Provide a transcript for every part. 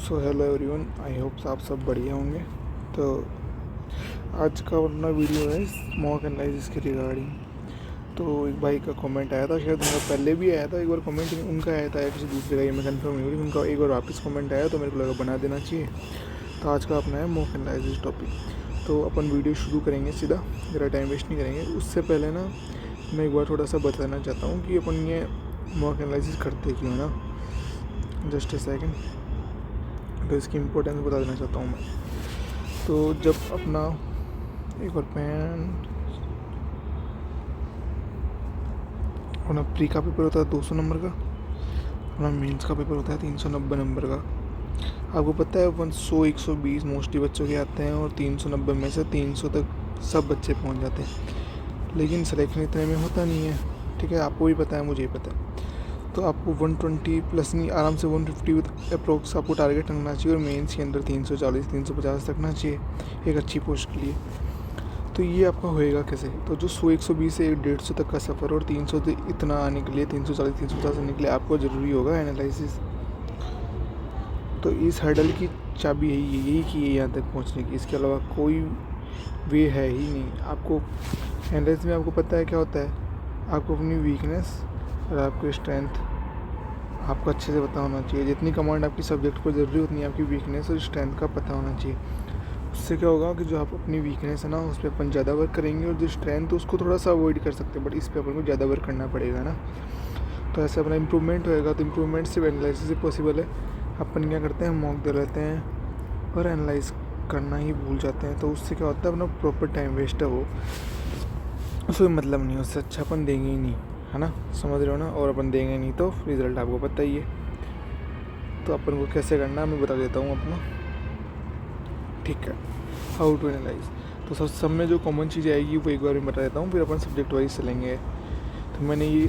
So hello everyone, I hope आप सब बढ़िया होंगे। तो आज का अपना वीडियो है मॉक एनालिसिस के रिगार्डिंग। तो एक भाई का कमेंट आया था, शायद उनका पहले भी आया था एक बार कमेंट, उनका आया था या किसी दूसरे का, ये मैं कंफर्म नहीं हुई। उनका एक बार वापस कमेंट आया तो मेरे को लगा बना देना चाहिए। तो आज का अपना है मॉक एनालिसिस टॉपिक। तो अपन वीडियो शुरू करेंगे सीधा, ज़रा टाइम वेस्ट नहीं करेंगे। उससे पहले ना मैं एक बार थोड़ा सा बताना चाहता हूँ कि अपन ये मॉक एनालिसिस करते क्यों है ना। जस्ट ए सेकेंड, तो इसकी इम्पोर्टेंस बता देना चाहता हूँ मैं। तो जब अपना एक और पेन अपना प्री का पेपर होता है 200 नंबर का, अपना मेंस का पेपर होता है 390 नंबर का। आपको पता है 100 120 मोस्टली बच्चों के आते हैं और 390 में से 300 तक सब बच्चे पहुंच जाते हैं, लेकिन सिलेक्शन इतने में होता नहीं है। ठीक है, आपको भी पता है, मुझे भी पता है। तो आपको 120 प्लस नहीं, आराम से 150 अप्रोक्स आपको टारगेट रखना चाहिए और मेंस के अंदर 340 350 रखना चाहिए एक अच्छी पोस्ट के लिए। तो ये आपका होएगा कैसे? तो जो 100 120 से 150 तक का सफ़र और 300 से इतना आने के लिए, 340 350 आने के लिए आपको ज़रूरी होगा एनालिसिस। तो इस हर्डल की चाबी यही कि ये यहाँ तक पहुँचने की, इसके अलावा कोई वे है ही नहीं। आपको एनालिसिस में आपको पता है क्या होता है, आपको अपनी वीकनेस और आपकी स्ट्रेंथ आपको अच्छे से पता होना चाहिए। जितनी कमांड आपकी सब्जेक्ट को ज़रूरी उतनी आपकी वीकनेस और स्ट्रेंथ का पता होना चाहिए। उससे क्या होगा कि जो आप अपनी वीकनेस है ना, उस पर अपन ज़्यादा वर्क करेंगे और जो स्ट्रेंथ है उसको थोड़ा सा अवॉइड कर सकते हैं, बट इस पर अपन को ज़्यादा वर्क करना पड़ेगा ना। तो ऐसे अपना इम्प्रूवमेंट होएगा। तो इम्प्रूवमेंट सिर्फ एनालिसिस से पॉसिबल है। अपन क्या करते हैं, मॉक दे लेते हैं और एनालाइज करना ही भूल जाते हैं। तो उससे क्या होता है, अपना प्रॉपर टाइम वेस्ट है वो, उसमें मतलब नहीं। उससे अच्छा अपन देंगे ही नहीं, है ना, समझ रहे हो ना। और अपन देंगे नहीं तो रिज़ल्ट आपको पता ही है। तो अपन को कैसे करना है मैं बता देता हूँ अपना, ठीक है। How to analyse. तो सब में जो कॉमन चीज़ आएगी वो एक बार मैं बता देता हूँ, फिर अपन सब्जेक्ट वाइज चलेंगे। तो मैंने ये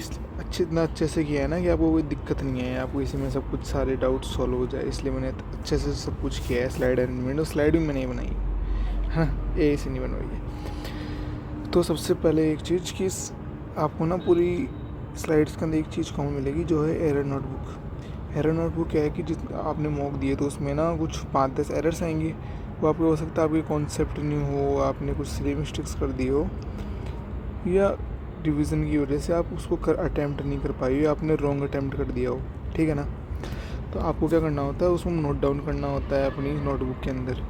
इतना अच्छे से किया है ना कि आपको कोई दिक्कत नहीं है, आपको इसी में सब कुछ सारे डाउट सॉल्व हो जाए, इसलिए मैंने अच्छे से सब कुछ किया है। स्लाइड अरेंजमेंट और स्लाइड भी मैंने ही बनाई है ना, ये से नहीं बनवाई है। तो सबसे पहले एक चीज़ कि आपको ना पूरी स्लाइड्स के अंदर एक चीज़ कॉमन मिलेगी, जो है एरर नोटबुक। एरर नोटबुक क्या है कि जिस आपने मॉक दिए तो उसमें ना कुछ 5-10 एरर्स आएंगे। वो आपको हो सकता है आपके कॉन्सेप्ट नहीं हो, आपने कुछ सिली मिस्टेक्स कर दी हो, या रिवीजन की वजह से आप उसको अटैम्प्ट नहीं कर पाई हो, आपने रॉन्ग अटैम्प्ट कर दिया हो, ठीक है ना। तो आपको क्या करना होता है, उसमें नोट डाउन करना होता है अपनी नोटबुक के अंदर।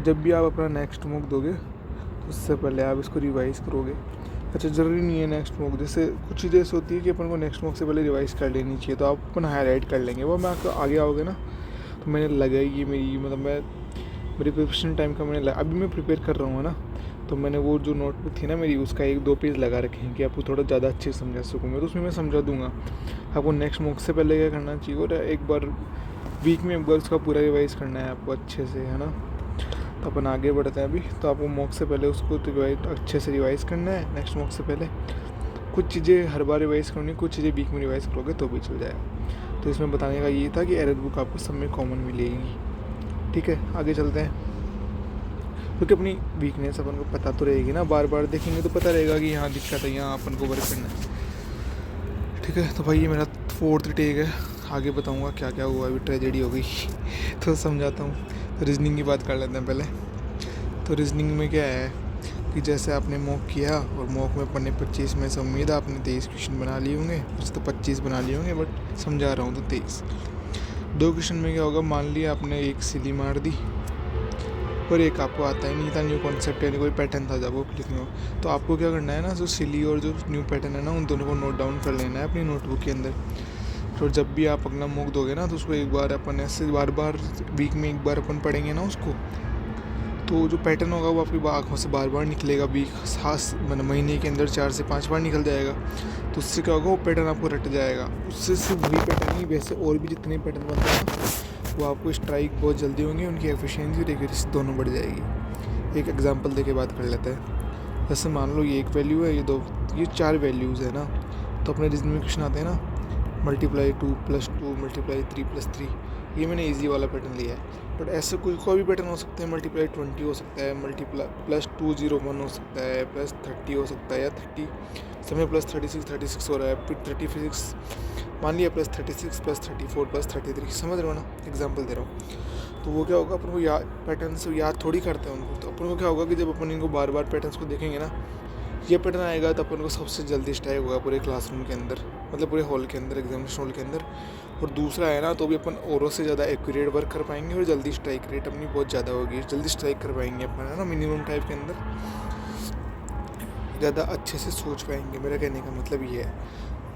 जब भी आप अपना नेक्स्ट मॉक दोगे तो उससे पहले आप इसको रिवाइज़ करोगे। अच्छा, ज़रूरी नहीं है नेक्स्ट मॉक, जैसे कुछ चीज़ें ऐसी होती है कि अपन को नेक्स्ट मॉक से पहले रिवाइज़ कर लेनी चाहिए, तो आप अपन हाईलाइट कर लेंगे। वो मैं आपको आगे आओगे ना तो मैंने लगाई ये मेरी, मतलब मेरी प्रिपरेशन टाइम का मैंने अभी मैं प्रिपेयर कर रहा हूँ ना, तो मैंने वो जो नोटबुक थी ना मेरी, उसका 1-2 पेज लगा रखे हैं कि आपको थोड़ा ज़्यादा अच्छे से समझा सकूँगा। तो उसमें मैं समझा दूँगा आपको नेक्स्ट मॉक से पहले क्या करना चाहिए, और एक बार वीक में एक बार उसका पूरा रिवाइज़ करना है आपको अच्छे से, है ना। तो अपन आगे बढ़ते हैं अभी। तो आपको मॉक से पहले उसको अच्छे से रिवाइज़ करना है। नेक्स्ट मॉक से पहले कुछ चीज़ें हर बार रिवाइज़ करनी, कुछ चीज़ें वीक में रिवाइज़ करोगे तो भी चल जाएगा। तो इसमें बताने का ये था कि एरर बुक आपको सब में कॉमन मिलेगी, ठीक है। आगे चलते हैं, क्योंकि अपनी वीकनेस अपन को पता तो रहेगी ना, बार बार देखेंगे तो पता रहेगा कि यहाँ दिक्कत है, यहाँ अपन को वर्क करना है, ठीक है। तो भाई ये मेरा 4th टेक है, आगे बताऊँगा क्या क्या हुआ, अभी ट्रेजेडी हो गई तो समझाता हूँ। तो रीजनिंग की बात कर लेते हैं पहले। तो रीजनिंग में क्या है कि जैसे आपने मॉक किया और मॉक में पढ़ने 25 में से उम्मीद है आपने 23 क्वेश्चन बना लिए होंगे, कुछ तो 25 बना लिए होंगे, बट समझा रहा हूँ तो 23। 2 क्वेश्चन में क्या होगा, मान लिया आपने एक सिली मार दी और एक आपको आता ही नहीं था, न्यू कॉन्सेप्ट यानी कोई पैटर्न था जब वो क्लिक नहीं हो। तो आपको क्या करना है ना, जो सिली और जो न्यू पैटर्न है ना, उन दोनों को नोट डाउन कर लेना है अपनी नोटबुक के अंदर। तो जब भी आप अपना मॉक दोगे ना तो उसको एक बार अपन ऐसे बार वीक में एक बार अपन पढ़ेंगे ना उसको, तो जो पैटर्न होगा वो आपकी आँखों से बार बार निकलेगा। वीक खास मैंने महीने के अंदर 4 से 5 बार निकल जाएगा। तो उससे क्या होगा, वो पैटर्न आपको रट जाएगा। उससे सिर्फ वही पैटर्न नहीं, वैसे और भी जितने पैटर्न बनते हैं ना, वो आपको स्ट्राइक बहुत जल्दी होंगे, उनकी एफिशिएंसी और एक्यूरेसी दोनों बढ़ जाएगी। एक एग्जांपल देके बात कर लेते हैं। जैसे मान लो ये एक वैल्यू है, ये 4 वैल्यूज़ है ना। तो अपने रीजनिंग में क्वेश्चन आते हैं ना मल्टीप्लाई 2+2 मल्टीप्लाई 3+3, ये मैंने इजी वाला पैटर्न लिया है। बट ऐसे कोई भी पैटर्न हो सकता है, मल्टीप्लाई 20 हो सकता है, मल्टीप्लाई +201 हो सकता है, +30 हो सकता है, या 30 समय +36 हो रहा है, फिर 36 मान लिया, +36 +34 +33, समझ रहे हो ना, एग्जाम्पल दे रहा हूँ। तो वो क्या होगा, अपन को याद पैटर्न से याद थोड़ी करते हैं उनको। तो अपन को क्या होगा कि जब अपन इनको बार बार पैटर्न्स को देखेंगे ना, ये पैटर्न आएगा तो अपन को सबसे जल्दी स्ट्राइक होगा पूरे क्लासरूम के अंदर, मतलब पूरे हॉल के अंदर, एग्जामिनेशन हॉल के अंदर। और दूसरा है ना, तो भी अपन औरों से ज़्यादा एक्यूरेट वर्क कर पाएंगे और जल्दी स्ट्राइक रेट अपनी बहुत ज़्यादा होगी, जल्दी स्ट्राइक कर पाएंगे अपन, है ना, मिनिमम टाइप के अंदर ज़्यादा अच्छे से सोच पाएंगे। मेरा कहने का मतलब ये है,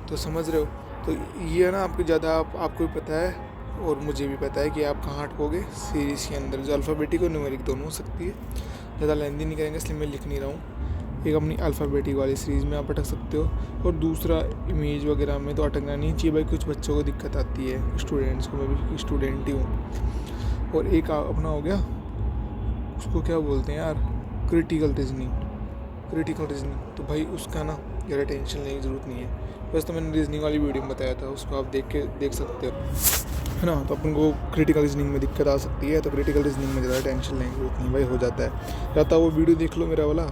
तो समझ रहे हो। तो ये है ना, आपको ज़्यादा आपको भी पता है और मुझे भी पता है कि आप कहाँ अटकोगे सीरीज़ के अंदर, जो अल्फ़ाबेटिक और न्यूमेरिक दोनों हो सकती है। ज़्यादा लेंदी नहीं करेंगे, इसलिए मैं लिख नहीं रहा हूँ। एक अपनी अल्फ़ाबेटिक वाली सीरीज़ में आप अटक सकते हो, और दूसरा इमेज वगैरह में तो अटकना नहीं चाहिए भाई, कुछ बच्चों को दिक्कत आती है, स्टूडेंट्स को, मैं भी स्टूडेंट ही हूँ। और एक अपना हो गया, उसको क्या बोलते हैं यार, क्रिटिकल रीजनिंग। तो भाई उसका ना ज़्यादा टेंशन लेने की ज़रूरत नहीं है। वैसे तो मैंने रीजनिंग वाली वीडियो में बताया था, उसको आप देख सकते हो, है ना। तो अपन को क्रिटिकल रीजनिंग में दिक्कत आ सकती है, तो क्रिटिकल रीजनिंग में ज़्यादा टेंशन लेने की ज़रूरत नहीं भाई, हो जाता है। या तो वो वीडियो देख लो मेरा वाला,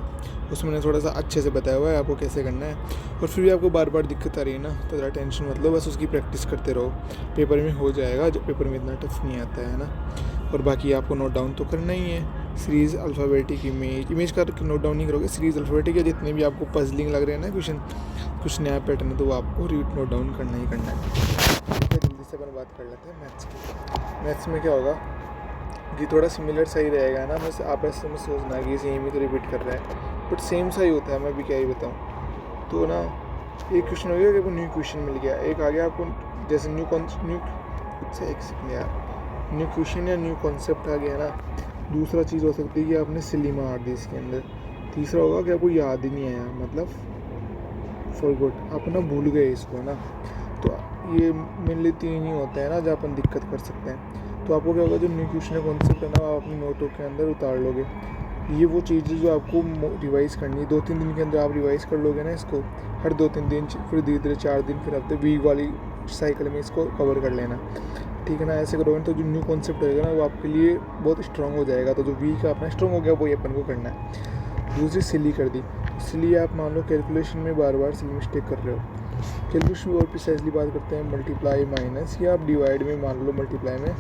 उसमें मैंने थोड़ा सा अच्छे से बताया हुआ है आपको कैसे करना है। और फिर भी आपको बार बार दिक्कत आ रही है ना, तो ज़्यादा टेंशन मतलब, बस उसकी प्रैक्टिस करते रहो, पेपर में हो जाएगा, जब पेपर में इतना टफ नहीं आता है ना। और बाकी आपको नोट डाउन तो करना ही है, सीरीज़ अल्फ़ाबेटिक इमेज का नोट डाउन नहीं करोगे, सीरीज़ अल्फ़ाबेटिक या जितने भी आपको पजलिंग लग रहे हैं ना क्वेश्चन, कुछ नया पैटर्न है, तो वो आपको नोट डाउन करना ही करना है। जल्दी से अपन बात कर लेते हैं मैथ्स की। मैथ्स में क्या होगा कि थोड़ा सिमिलर सही रहेगा ना, बस आप ऐसे में सोचना कि सेम ही तो रिपीट कर रहा है, बट सेम सा ही होता है, मैं भी क्या ही बताऊँ। तो ना एक क्वेश्चन हो गया कि आपको न्यू क्वेश्चन मिल गया, एक आ गया आपको जैसे न्यू क्वेश्चन या न्यू कॉन्सेप्ट आ गया ना। दूसरा चीज़ हो सकती है कि आपने सिली मार दी इसके अंदर। तीसरा होगा कि आपको याद ही नहीं आया, मतलब फॉरगॉट, आप ना भूल गए इसको, है ना। तो ये मेनली 3 ही होते हैं ना जहाँ अपन दिक्कत कर सकते हैं। तो आपको क्या होगा, जो न्यू क्वेश्चन कॉन्सेप्ट है ना, आप अपनी नोटों के अंदर उतार लोगे। ये वो चीज़ जो आपको रिवाइज़ करनी है, 2-3 दिन के अंदर आप रिवाइज़ कर लोगे ना इसको, हर 2-3 दिन, फिर धीरे-धीरे 4 दिन, फिर हफ्ते, वीक वाली साइकिल में इसको कवर कर लेना, ठीक है ना। ऐसे करोगे तो जो न्यू कॉन्सेप्ट रहेगा ना, वो आपके लिए बहुत स्ट्रॉन्ग हो जाएगा। तो जो वीक अपना स्ट्रॉन्ग हो गया, वही अपन को करना है। दूसरी सिली कर दी, इसलिए आप मान लो कैलकुलेशन में बार बार सिली मिस्टेक कर रहे हो। कैलकुलेशन में और प्रिसाइजली बात करते हैं, मल्टीप्लाई माइनस, या आप डिवाइड में मान लो मल्टीप्लाई में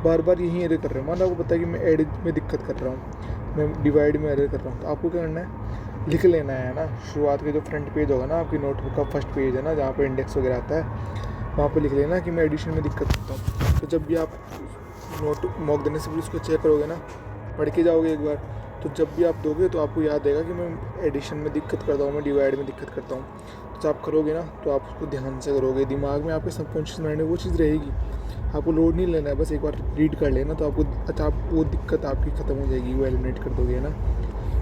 बार बार यही एरर कर रहे हो। मान लो आपको पता है कि मैं ऐड में दिक्कत कर रहा हूँ, मैं डिवाइड में एरर कर रहा हूँ, तो आपको क्या करना है, लिख लेना है ना। शुरुआत के जो फ्रंट पेज होगा ना आपकी नोटबुक का, फर्स्ट पेज है ना, जहाँ पे इंडेक्स वगैरह आता है, वहाँ पे लिख लेना कि मैं एडिशन में दिक्कत करता हूँ। तो जब भी आप नोट मॉक देने से भी उसको चेक करोगे ना, पढ़ के जाओगे एक बार, तो जब भी आप दोगे तो आपको याद आएगा कि मैं एडिशन में दिक्कत करता हूँ, मैं डिवाइड में दिक्कत करता हूँ। तो जब आप करोगे ना, तो आप उसको ध्यान से करोगे, दिमाग में आपके सबकॉन्शियस माइंड में वो चीज़ रहेगी, आपको लोड नहीं लेना है, बस एक बार रीड कर लेना, तो आपको अच्छा वो दिक्कत आपकी ख़त्म हो जाएगी, वो एलिमिनेट कर दोगे ना।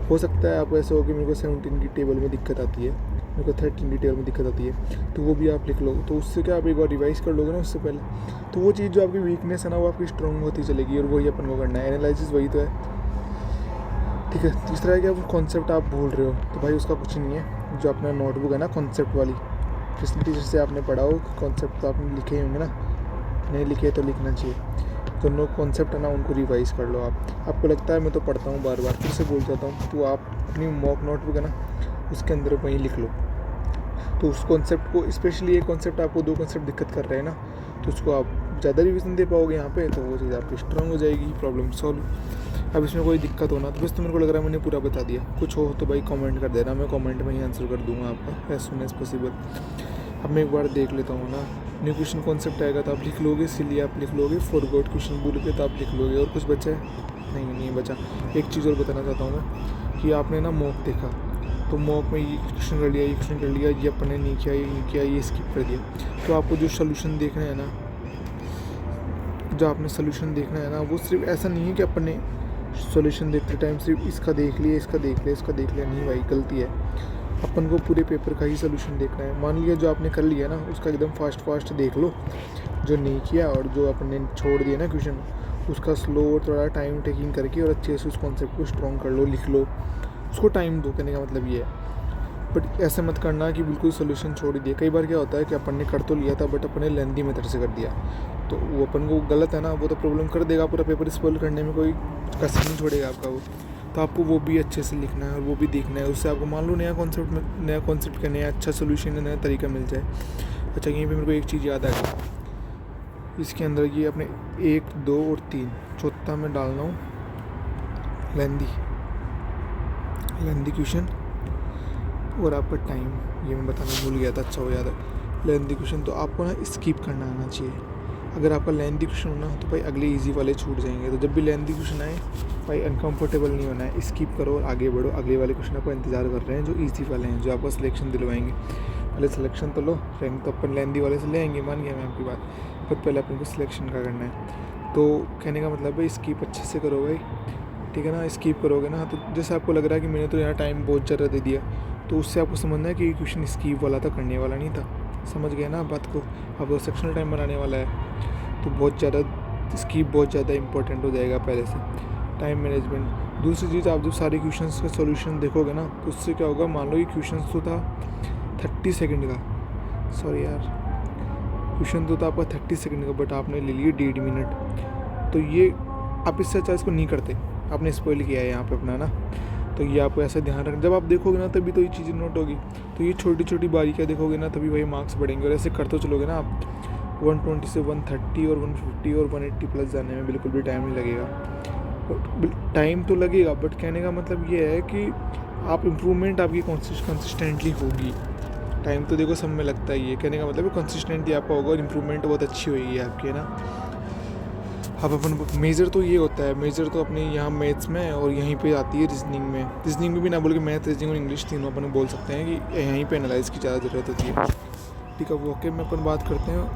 हो सकता है आपको ऐसा हो कि मेरे को 17 की टेबल में दिक्कत आती है, मेरे को 13 की टेबल में दिक्कत आती है, तो वो भी आप लिख लो। तो उससे क्या, आप एक बार रिवाइज़ कर लोगे ना उससे पहले, तो वो चीज़ जो आपकी वीकनेस है ना, वो आपकी स्ट्रॉन्ग होती चलेगी, और वही अपन को करना है, एनालिसिस वही तो है, ठीक है। तीसरा है कि आप कॉन्सेप्ट आप भूल रहे हो, तो भाई उसका कुछ नहीं है, जो अपना नोटबुक है ना कॉन्सेप्ट वाली, पिछले टीचर से आपने पढ़ा हो, कॉन्सेप्ट तो आपने लिखे ही होंगे ना, नहीं लिखे तो लिखना चाहिए। दोनों कॉन्सेप्ट है ना, उनको रिवाइज़ कर लो आप। आपको लगता है मैं तो पढ़ता हूँ बार बार, फिर से भूल जाता हूँ, तो आप अपनी मॉक नोटबुक है ना, उसके अंदर वहीं लिख लो। तो उस कॉन्सेप्ट को, स्पेशली ये कॉन्सेप्ट आपको 2 कॉन्सेप्ट दिक्कत कर रहे हैं ना, तो उसको आप ज़्यादा रिवीजन दे पाओगे यहाँ पे, तो वो चीज़ आपकी स्ट्रॉन्ग हो जाएगी, प्रॉब्लम सॉल्व। अब इसमें कोई दिक्कत होना, तो बस तो मेरे को लग रहा है मैंने पूरा बता दिया। कुछ हो तो भाई कमेंट कर देना, मैं कमेंट में ही आंसर कर दूँगा आपका एज सुन एज पॉसिबल। अब मैं एक बार देख लेता हूँ ना, न्यू क्वेश्चन कॉन्सेप्ट आएगा तो आप लिख लोगे, इसीलिए आप लिख लोगे, फॉरगॉट क्वेश्चन भूल के तो आप लिख लोगे। और कुछ बचा है? नहीं बचा। एक चीज़ और बताना चाहता हूँ मैं, कि आपने ना मॉक देखा, तो मॉक में ये क्वेश्चन कर लिया, ये क्वेश्चन कर लिया, ये अपने नहीं किया, ये नहीं किया, ये स्किप कर दिया, तो आपको जो सोल्यूशन देखना है ना, जो आपने सोल्यूशन देखना है ना, वो सिर्फ ऐसा नहीं है कि अपने सोल्यूशन देखते टाइम सिर्फ इसका देख लिया, इसका देख लिया, इसका देख लिया, नहीं भाई, गलती है। अपन को पूरे पेपर का ही सोल्यूशन देखना है। मान लिया जो आपने कर लिया ना, उसका एकदम फास्ट देख लो, जो नहीं किया और जो अपने छोड़ दिया ना क्वेश्चन, उसका स्लो और थोड़ा टाइम टेकिंग करके और अच्छे से उस कॉन्सेप्ट को स्ट्रॉन्ग कर लो, लिख लो, उसको टाइम दो, कहने का मतलब ये है। बट ऐसे मत करना कि बिल्कुल सोल्यूशन छोड़ ही दिया। कई बार क्या होता है कि अपन ने कर तो लिया था बट अपन ने लेंथी मेथड से कर दिया, तो वो अपन को गलत है ना, वो तो प्रॉब्लम कर देगा, पूरा पेपर स्पॉइल करने में कोई कसर नहीं छोड़ेगा आपका वो। तो आपको वो भी अच्छे से लिखना है और वो भी देखना है, उससे आपको मान लो नया कॉन्सेप्ट का नया अच्छा सोल्यूशन, नया तरीका मिल जाए। अच्छा, यहीं पे मेरे को एक चीज़ याद आ गई, इसके अंदर ये अपने 1, 2 और 3, चौथा मैं डालना हूँ लेंदी क्वेश्चन, और आपका टाइम ये मैं बताना भूल गया था, अच्छा हो याद है। लेंदी क्वेश्चन तो आपको ना स्किप करना आना चाहिए। अगर आपका लेंदी क्वेश्चन होना तो भाई अगले इजी वाले छूट जाएंगे। तो जब भी लेंदी क्वेश्चन आए भाई अनकंफर्टेबल नहीं होना है, स्किप करो और आगे बढ़ो। अगले वाले क्वेश्चन आपका इंतजार कर रहे हैं जो इजी वाले हैं, जो आपको सिलेक्शन दिलवाएंगे। पहले सिलेक्शन तो लो, रैंक तो अपन लेंदी वाले से ले आएंगे, मान गया मैं आपकी बात, पर पहले अपन को सिलेक्शन का करना है। तो कहने का मतलब है स्किप अच्छे से करो भाई, ठीक है ना। स्किप करोगे ना तो जैसे आपको लग रहा है कि मैंने तो यहाँ टाइम बहुत ज़्यादा दे दिया, तो उससे आपको समझना है कि ये क्वेश्चन स्किप वाला था, करने वाला नहीं था। समझ गए ना बात को। अब वो सेक्शनल टाइम बनाने वाला है, तो बहुत ज़्यादा स्किप बहुत ज़्यादा इंपॉर्टेंट हो जाएगा पहले से। Time management. दूसरी चीज़, आप जब सारे क्वेश्चंस का सॉल्यूशन देखोगे ना तो उससे क्या होगा, मान लो ये क्वेश्चन तो था 30 सेकंड का, सॉरी यार, क्वेश्चन तो था आपका 30 सेकंड का, बट आपने ले लिए 1.5 मिनट। तो ये आप इससे अच्छा इसको नहीं करते, आपने स्पॉइल किया है यहाँ पे अपना ना। तो ये आपको ऐसा ध्यान रखना, जब आप देखोगे ना तभी तो ये चीज़ें नोट होगी। तो ये छोटी छोटी बारीकियाँ देखोगे ना तभी वही मार्क्स बढ़ेंगे। और ऐसे करते चलोगे ना आप 120 से 130 और 150 और 180 प्लस जाने में बिल्कुल भी टाइम नहीं लगेगा। टाइम तो लगेगा बट कहने का मतलब ये है कि आप इम्प्रूवमेंट आपकी कंसिस्टेंटली होगी। टाइम तो देखो सब में लगता ही है, कहने का मतलब कंसिस्टेंटली आपका होगा और इम्प्रूवमेंट बहुत अच्छी होगी आपकी, है ना। अब अपन मेजर तो ये होता है, मेजर तो अपने यहाँ मैथ्स में और यहीं पे आती है रीजनिंग में भी ना बोल के मैथ, रीजनिंग और इंग्लिश तीनों अपन बोल सकते हैं कि यहीं पे एनालाइज की ज़्यादा ज़रूरत होती है। ठीक है, वोकेब में अपन बात करते हैं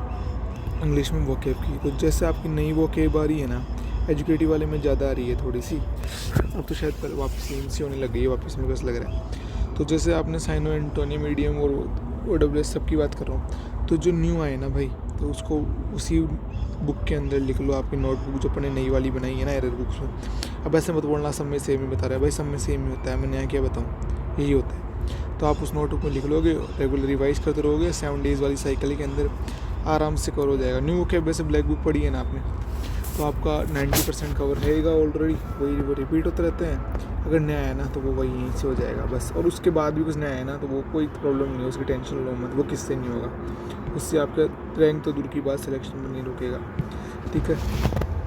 इंग्लिश में वोकेब की। तो जैसे आपकी नई वोकेब आ रही है ना, एजुकेटिव वाले में ज़्यादा आ रही है थोड़ी सी, अब तो शायद कल वापस सेम सी होने लग गई है, वापस मेरे को ऐसा लग रहा है। तो जैसे आपने साइनो एंटोनियम मीडियम और OWS सब की बात कर रहा हूँ, तो जो न्यू आए ना भाई, तो उसको उसी बुक के अंदर लिख लो, आपकी नोटबुक जो अपने नई वाली बनाई है ना एरर बुक्स में। अब ऐसे मत बोलना सब में सेम ही बता रहा है, भाई सब में सेम ही होता है, मैं नया क्या बताऊँ, यही होता है। तो आप उस नोटबुक में लिख लोगे, रेगुलर रिवाइज करते रहोगे, 7 डेज़ वाली साइकिल के अंदर आराम से कवर हो जाएगा। न्यू बुक है, वैसे ब्लैक बुक पढ़ी है ना आपने, तो आपका 90% कवर रहेगा ऑलरेडी, वही वो रिपीट होते रहते हैं। अगर नया है ना तो वो वही यहीं से हो जाएगा बस। और उसके बाद भी कुछ नया है ना तो वो कोई प्रॉब्लम नहीं है, उसकी टेंशन लो मत, वो किससे नहीं होगा, उससे आपका रैंक तो दूर की बात सिलेक्शन में नहीं रुकेगा। ठीक है,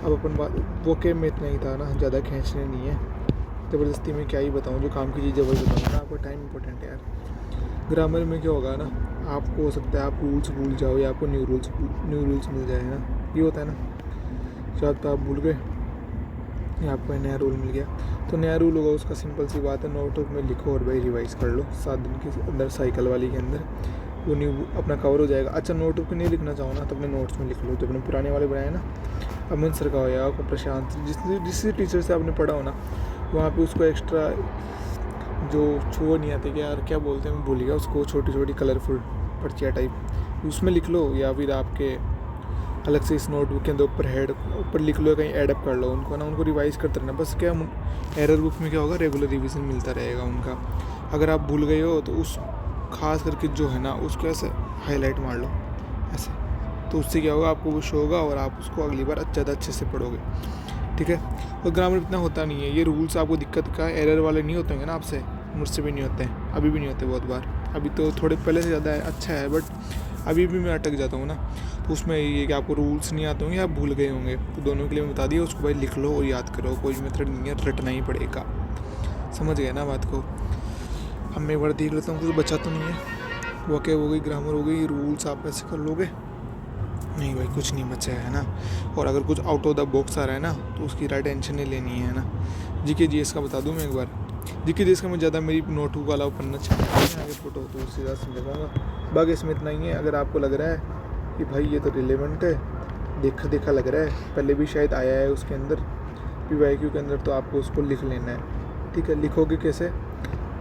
अब अपन बात वो के में इतना ही था ना, ज़्यादा खींचने नहीं है, ज़बरदस्ती में क्या ही बताऊँ, जो काम की चीज़ वही बताऊँ ना। आपका टाइम इंपॉर्टेंट है यार। ग्रामर में क्या होगा ना, आपको हो सकता है आप रूल्स भूल जाओ या आपको न्यू रूल्स मिल जाए ना, ये होता है ना। शायद तो आप भूल गए या आपको नया रूल मिल गया, तो नया रूल होगा उसका सिंपल सी बात है, नोटबुक में लिखो और भाई रिवाइज़ कर लो 7 दिन के अंदर, साइकिल वाली के अंदर वो न्यू अपना कवर हो जाएगा। अच्छा, नोटबुक में नहीं लिखना चाहो ना तो अपने नोट्स में लिख लो, जो अपने पुराने वाले बनाए ना, अमन सर का हो या आपको प्रशांत, जिस टीचर से आपने पढ़ा हो ना, वहाँ पे उसको एक्स्ट्रा जो छो नहीं आते क्या यार, क्या बोलते हैं मैं भूल गया उसको, छोटी छोटी कलरफुल पर्चियाँ टाइप, उसमें लिख लो, या फिर आपके अलग से इस नोटबुक के अंदर ऊपर लिख लो, कहीं एडअप कर लो उनको ना, उनको रिवाइज़ करते रहना बस। क्या एरर बुक में क्या होगा, रेगुलर रिवीजन मिलता रहेगा उनका। अगर आप भूल गए हो तो उस खास करके जो है ना उसको ऐसे हाईलाइट मार लो ऐसे, तो उससे क्या होगा, आपको वो शो होगा और आप उसको अगली बार ज़्यादा अच्छे से पढ़ोगे। ठीक है, और ग्रामर इतना होता नहीं है, ये रूल्स आपको दिक्कत का एरर वाले नहीं होते हैं ना आपसे, मुझसे भी नहीं होते हैं, अभी भी नहीं होते बहुत बार, अभी तो थोड़े पहले से ज़्यादा अच्छा है, बट अभी भी मैं अटक जाता हूँ ना। तो उसमें ये है कि आपको रूल्स नहीं आते होंगे, आप भूल गए होंगे, तो दोनों के लिए मैं बता दिया, उसको भाई लिख लो और याद करो, कोई मेथड नहीं है, रटना ही पड़ेगा। समझ गए ना बात को। अब मैं एक बार देख लेता हूँ, कुछ बचा तो नहीं है। वोकेब हो गई, ग्रामर हो गई, रूल्स आप ऐसे कर लोगे, नहीं भाई कुछ नहीं बचा है ना। और अगर कुछ आउट ऑफ द बॉक्स आ रहा है ना तो उसकी टेंशन नहीं लेनी है ना। जीके जीएस का बता दूँ मैं एक बार, जीके जीएस का मैं ज़्यादा मेरी नोटबुक वाला पन्ना चाहिए आगे फोटो तो उससे ज़्यादा समझ पाऊँगा। बाकी इसमें इतना ही है, अगर आपको लग रहा है कि भाई ये तो रिलेवेंट है, देखा लग रहा है, पहले भी शायद आया है उसके अंदर PYQ के अंदर, तो आपको उसको लिख लेना है। ठीक है, लिखोगे कैसे,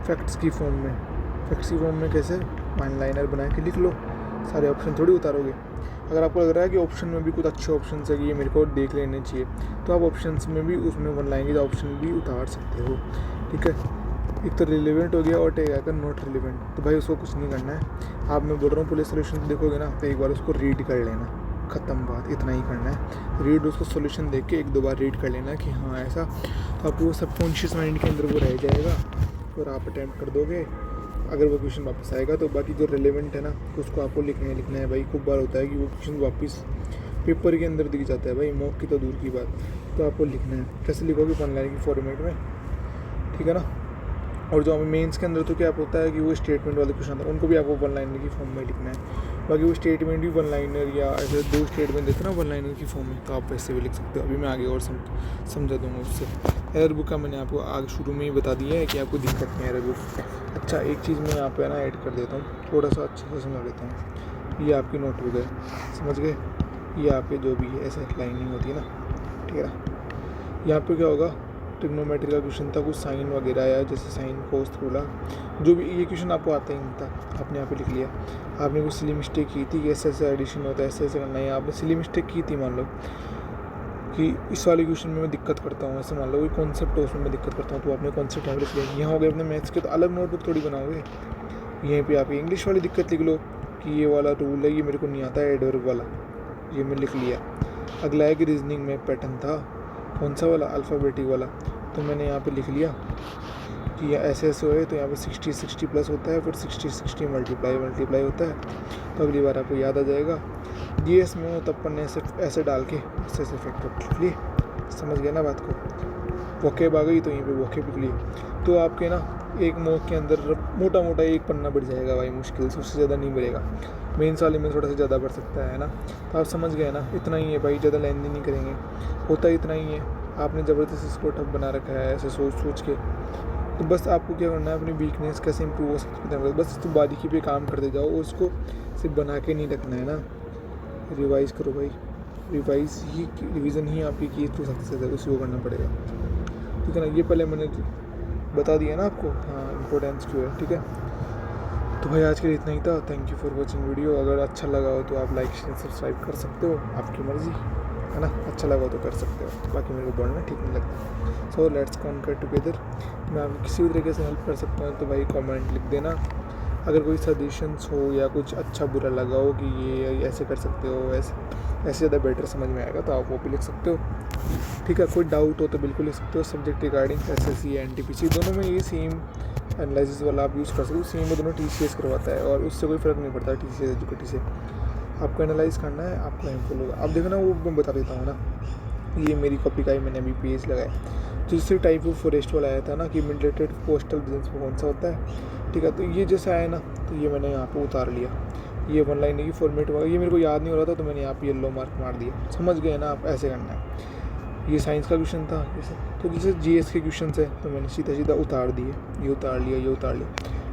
फैक्ट्स की फॉर्म में कैसे, वन लाइनर बना के लिख लो, सारे ऑप्शन थोड़ी उतारोगे। अगर आपको लग रहा है कि ऑप्शन में भी कुछ अच्छे ऑप्शन है कि ये मेरे को देख लेने चाहिए, तो आप ऑप्शंस में भी उसमें वन लाइन के ऑप्शन भी उतार सकते हो। ठीक है, एक तो रिलेवेंट हो गया और टेक आएगा नॉट रिलेवेंट, तो भाई उसको कुछ नहीं करना है। आप मैं बोल रहा हूँ पुलिस सोल्यूशन देखोगे ना तो एक बार उसको रीड कर लेना, ख़त्म बात, इतना ही करना है। रीड उसको सोल्यूशन देख के 1-2 बार रीड कर लेना कि हाँ ऐसा, तो आपको वो सबकॉन्शियस माइंड के अंदर वो रह जाएगा और आप अटैम्प्ट कर दोगे। अगर वो क्वेश्चन वापस आएगा तो बाकी जो रिलेवेंट है ना उसको आपको लिखना है भाई। खूब बार होता है कि वो क्वेश्चन वापस पेपर के अंदर दिख जाता है भाई, मॉक की तो दूर की बात। तो आपको लिखना है, कैसे लिखोगे, 1 लाइन की फॉर्मेट में, ठीक है ना। और जो हमें मेंस के अंदर तो क्या होता है कि वो स्टेटमेंट वाले क्वेश्चन आता है, उनको भी आपको 1 लाइनर की फॉर्म में लिखना है। बाकी वो स्टेटमेंट भी 1 लाइनर या ऐसे 2 स्टेटमेंट देते हैं ना 1 लाइनर की फॉर्म में, तो आप वैसे भी लिख सकते हो। अभी मैं आगे और समझा दूंगा उससे। एरर बुक का मैंने आपको आगे शुरू में ही बता दिया है कि आपको दिक्कत नहीं है एरर बुक। अच्छा, एक चीज़ मैं यहाँ पे ना ऐड कर देता हूँ, थोड़ा सा अच्छे से समझा देता हूँ। ये आपकी नोटबुक है, समझ गए, ये आपके जो भी है ऐसे लाइनिंग होती है ना, ठीक है ना। यहाँ पे क्या होगा, ट्रिग्नोमेट्री का क्वेश्चन था, कुछ साइन वगैरह आया, जैसे साइन कोस थोड़ा जो भी, ये क्वेश्चन आपको आता ही नहीं था, आपने यहाँ पे लिख लिया। आपने कुछ सिली मिस्टेक की थी कि ऐसे ऐसे एडिशन होता है, ऐसे ऐसे करना है, आपने सिली मिस्टेक की थी, मान लो कि इस वाले क्वेश्चन में मैं दिक्कत करता हूँ, ऐसे मान लो कोई कॉन्सेप्ट है उसमें मैं दिक्कत करता हूँ, तो आपने कॉन्सेप्ट यहाँ पे लिख लिया। यहाँ हो गए अपने मैथ्स के, तो अलग नोटबुक थोड़ी बनाओगे, यहीं पे आप इंग्लिश वाली दिक्कत लिख लो कि ये वाला रूल है, ये मेरे को नहीं आता है एडवर्ब वाला, ये मैं लिख लिया। अगला है कि रीजनिंग में पैटर्न था, कौन सा वाला, अल्फ़ाबेटिक वाला, तो मैंने यहाँ पे लिख लिया कि ऐसे ऐसे हुए, तो यहाँ पे 60 प्लस होता है, फिर 60 मल्टीप्लाई होता है, तो अगली बार आपको याद आ जाएगा। जीएस में हो तब अपन ने ऐसे डाल के ऐसे फैक्टर लिख लिए, समझ गए ना बात को। वोकेब आ गई तो यहीं पे वोकेब लिख लिए, तो आपके ना एक मॉक के अंदर मोटा मोटा एक पन्ना बढ़ जाएगा भाई, मुश्किल से, उससे ज़्यादा नहीं बढ़ेगा। मेंस वाले में थोड़ा सा ज़्यादा बढ़ सकता है ना, तो आप समझ गए ना, इतना ही है भाई, ज़्यादा लेंदी नहीं करेंगे, होता इतना ही है। आपने ज़बरदस्ती इसको टफ बना रखा है ऐसे सोच के, तो बस आपको क्या करना है, अपनी वीकनेस कैसे इंप्रूव हो सकती है, बस तो बारीकी पे काम करते जाओ, और उसको सिर्फ बना के नहीं रखना है ना, रिवाइज़ करो भाई, रिवीजन ही आपकी की टू सक्सेस है, उसी को करना पड़ेगा, ठीक है ना। ये पहले मैंने बता दिया ना आपको, हाँ इम्पोर्टेंस क्यों है, ठीक है। तो भाई आज के लिए इतना ही था, thank you for watching video. अगर अच्छा लगा हो तो आप लाइक शेयर सब्सक्राइब कर सकते हो, आपकी मर्ज़ी है ना, अच्छा लगा हो तो कर सकते हो, बाकी मेरे को बोलना ठीक नहीं लगता। So let's conquer together. मैं आपको किसी भी तरीके से हेल्प कर सकता हूँ तो भाई कमेंट लिख देना। अगर कोई सजेशंस हो या कुछ अच्छा बुरा लगा हो कि ये ऐसे कर सकते हो, ऐसे ज़्यादा बेटर समझ में आएगा, तो आप वो भी लिख सकते हो, ठीक है। कोई डाउट हो तो बिल्कुल लिख सकते हो। सब्जेक्ट रिगार्डिंग एसएससी या एनटीपीसी दोनों में ये सेम एनालिसिस वाला आप यूज़ कर सकते हो, सेम में दोनों टीसीएस करवाता है, और उससे कोई फ़र्क नहीं पड़ता टीसीएस एजुकेटी से। आपको एनालाइज करना है, आपको हेल्पफुल होगा। अब देखो ना, वो मैं बता देता हूँ ना, ये मेरी कॉपी का ही मैंने अभी पेज लगाया, तो जिससे टाइप ऑफ फॉरेस्ट वाला आया था ना कि मिलिटेड कोस्टल बिजनेस में कौन सा होता है, ठीक है। तो ये जैसे आया ना, तो ये मैंने यहाँ पे उतार लिया, ये 1 लाइन की फॉर्मेट हुआ, ये मेरे को याद नहीं हो रहा था, तो मैंने यहाँ पे येलो मार्क मार दिया, समझ गए ना आप, ऐसे करना है। ये साइंस का क्वेश्चन था जैसे, तो जैसे जीएस के क्वेश्चन है तो मैंने सीधा उतार दिए, ये उतार लिया,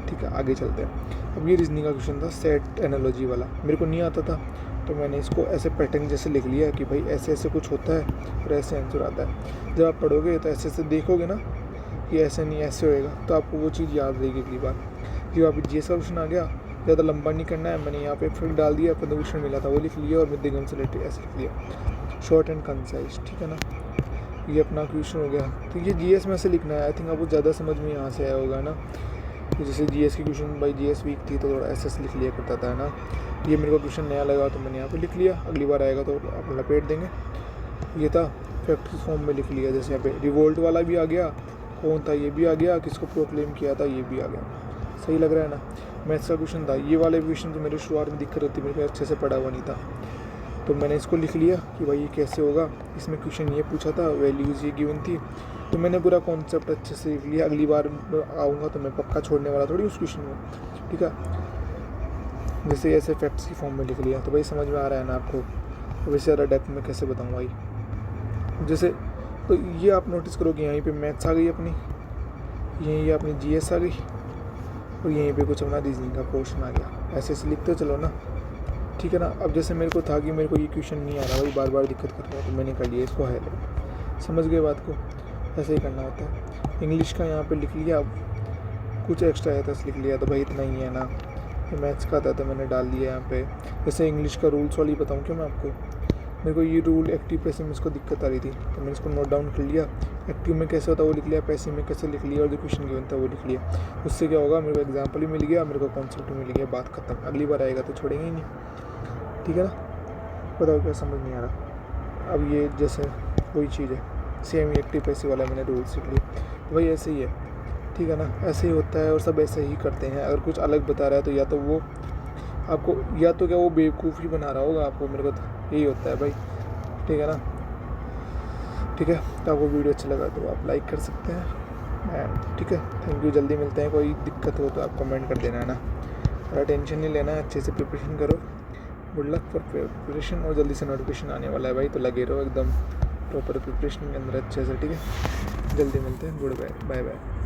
ठीक है। आगे चलते हैं। अब ये रीजनिंग का क्वेश्चन था सेट एनालॉजी वाला, मेरे को नहीं आता था, तो मैंने इसको ऐसे पैटर्न जैसे लिख लिया कि भाई ऐसे ऐसे कुछ होता है और ऐसे आंसर आता है। जब आप पढ़ोगे तो ऐसे ऐसे देखोगे ना कि ऐसे नहीं ऐसे होएगा, तो आपको वो चीज़ याद रहेगी अगली बार। कि आप जीएस का क्वेश्चन आ गया, ज़्यादा लंबा नहीं करना है, मैंने यहाँ पे फिर डाल दिया, अपना क्वेश्चन मिला था वो लिख लिया, और मध्यगम से रिलेटेड ऐसे लिख लिया, शॉर्ट एंड कंसाइज, ठीक है ना। ये अपना क्वेश्चन हो गया। तो ये जीएस में से लिखना है, आई थिंक आपको ज़्यादा समझ में यहाँ से आया होगा ना। तो जैसे जीएस की क्वेश्चन भाई जीएस वीक थी तो थोड़ा ऐसे लिख लिया करता था ना। ये मेरे को क्वेश्चन नया लगा तो मैंने यहाँ पे लिख लिया, अगली बार आएगा तो आप लपेट देंगे। ये था फैक्ट फॉर्म में लिख लिया, जैसे यहाँ पे रिवोल्ट वाला भी आ गया, कौन था ये भी आ गया, किसको प्रोक्लेम किया था ये भी आ गया, सही लग रहा है ना। मैथ्स का क्वेश्चन था, ये वाले क्वेश्चन तो मेरे शुरुआत में दिक्कत होती, मेरे को अच्छे से पढ़ा हुआ नहीं था, तो मैंने इसको लिख लिया कि भाई ये कैसे होगा। इसमें क्वेश्चन ये पूछा था, वैल्यूज़ ये गिवन थी, तो मैंने पूरा कॉन्सेप्ट अच्छे से लिख लिया। अगली बार आऊँगा तो मैं पक्का छोड़ने वाला थोड़ी उस क्वेश्चन में, ठीक है। जैसे ऐसे फैक्ट्स की फॉर्म में लिख लिया, तो भाई समझ में आ रहा है ना आपको। तो वैसे ज़्यादा डेप्थ में कैसे बताऊँ भाई, जैसे तो ये आप नोटिस करोगे यहीं पे मैथ्स आ गई अपनी, यहीं अपनी जीएस आ गई, और यहीं पे कुछ अपना रीजनिंग का पोर्शन आ गया। ऐसे ऐसे लिखते चलो ना, ठीक है ना। अब जैसे मेरे को था कि मेरे को ये क्वेश्चन नहीं आ रहा भाई, बार बार दिक्कत कर रहा है, तो मैंने कर लिया इसको हाईलाइट, समझ गए बात को। ऐसे ही करना होता है। इंग्लिश का यहाँ पे लिख लिया, अब कुछ एक्स्ट्रा है तो लिख लिया, तो भाई इतना ही है ना। मैथ्स का था तो मैंने डाल दिया यहाँ पे। जैसे इंग्लिश का रूल्स वाली बताऊँ क्या मैं आपको, मेरे को ये रूल एक्टिव पैसिव में इसको दिक्कत आ रही थी, तो मैंने इसको नोट डाउन कर लिया। एक्टिव में कैसे होता है वो लिख लिया, पैसिव में कैसे लिख लिया, और जो क्वेश्चन गिवन था वो लिख लिया। उससे क्या होगा, मेरे को एग्जाम्पल भी मिल गया, मेरे को कॉन्सेप्ट भी मिल गया, बात खत्म। अगली बार आएगा तो छोड़ेंगे ही नहीं, ठीक है ना। बताओ क्या समझ नहीं आ रहा। अब ये जैसे वही चीज़ है, सेम एक्टिव पैसिव वाला मैंने रूल सीख लिया, वही ऐसे ही है, ठीक है ना। ऐसे ही होता है और सब ऐसे ही करते हैं। अगर कुछ अलग बता रहा है तो या तो वो आपको, या तो क्या वो बेवकूफ़ ही बना रहा होगा आपको, मेरे को तो यही होता है भाई, ठीक है ना। ठीक है, तो आपको वीडियो अच्छा लगा तो आप लाइक कर सकते हैं एंड ठीक है, थैंक यू। जल्दी मिलते हैं, कोई दिक्कत हो तो आप कमेंट कर देना, है ना। ज़्यादा टेंशन नहीं लेना है, अच्छे से प्रिपरेशन करो। गुड लक फॉर प्रिपरेशन, और जल्दी से नोटिफिकेशन आने वाला है भाई, तो लगे रहो एकदम प्रॉपर प्रिपरेशन के अंदर अच्छे से, ठीक है। जल्दी मिलते हैं, गुड बाय, बाय बाय।